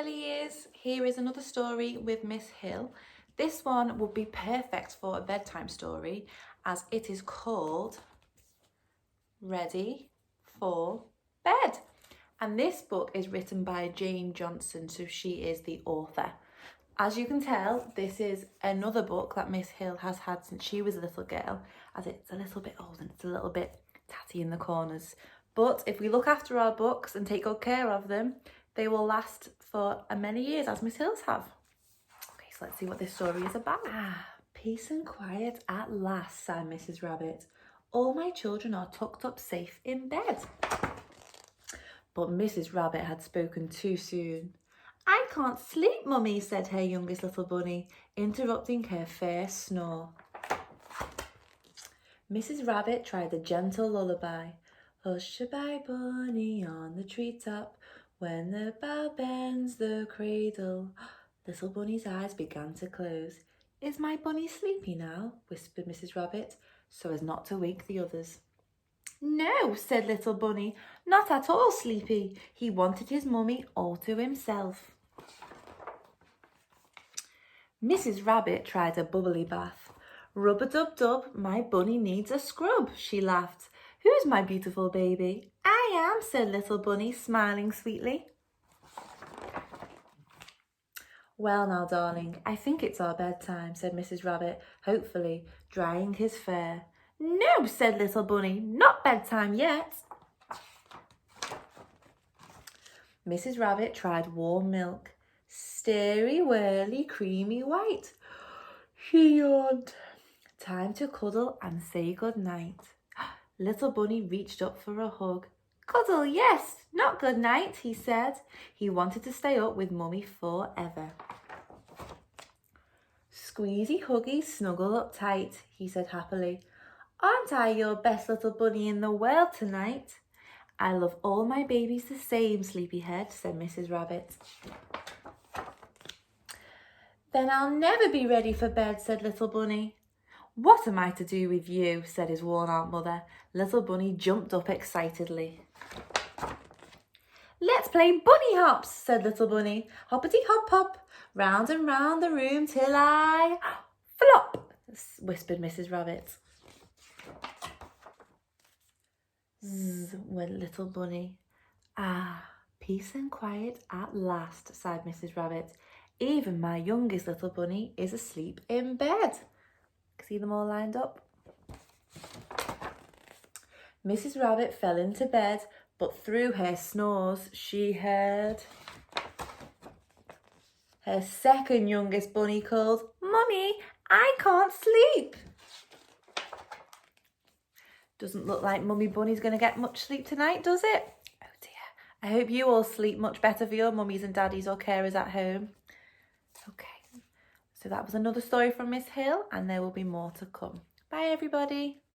early years, here is another story with Miss Hill. This one would be perfect for a bedtime story as it is called Ready for Bed. And this book is written by Jane Johnson, so she is the author. As you can tell, this is another book that Miss Hill has had since she was a little girl, as it's a little bit old and it's a little bit tatty in the corners. But if we look after our books and take good care of them, they will last for many years, as Miss Hill's have. Okay, so let's see what this story is about. Peace and quiet at last, sighed Mrs. Rabbit. All my children are tucked up safe in bed. But Mrs. Rabbit had spoken too soon. I can't sleep, Mummy, said her youngest little bunny, interrupting her first snore. Mrs. Rabbit tried a gentle lullaby. Hush-a-bye, bunny, on the treetop, when the bough bends the cradle. Little Bunny's eyes began to close. Is my bunny sleepy now? Whispered Mrs. Rabbit, so as not to wake the others. No, said Little Bunny, not at all sleepy. He wanted his mummy all to himself. Mrs. Rabbit tried a bubbly bath. Rub-a-dub-dub, my bunny needs a scrub, she laughed. Who's my beautiful baby? I am, said Little Bunny, smiling sweetly. Well now, darling, I think it's our bedtime, said Mrs. Rabbit, hopefully, drying his fur. No, said Little Bunny, not bedtime yet. Mrs. Rabbit tried warm milk. Stirry, whirly, creamy white. She yawned. Time to cuddle and say good night. Little Bunny reached up for a hug. Cuddle, yes, not good night, he said. He wanted to stay up with Mummy forever. Squeezy, huggy, snuggle up tight, he said happily. Aren't I your best little bunny in the world tonight? I love all my babies the same, Sleepyhead, said Mrs. Rabbit. Then I'll never be ready for bed, said Little Bunny. What am I to do with you? Said his worn-out mother. Little Bunny jumped up excitedly. Let's play bunny hops, said Little Bunny. Hoppity-hop-hop, round and round the room till I flop, whispered Mrs. Rabbit. Zzz, went Little Bunny. Peace and quiet at last, sighed Mrs. Rabbit. Even my youngest little bunny is asleep in bed. See them all lined up? Mrs. Rabbit fell into bed, but through her snores she heard her second youngest bunny called, Mummy, I can't sleep. Doesn't look like Mummy Bunny's going to get much sleep tonight, does it? Oh dear. I hope you all sleep much better for your mummies and daddies or carers at home. Okay, so that was another story from Miss Hill, and there will be more to come. Bye, everybody.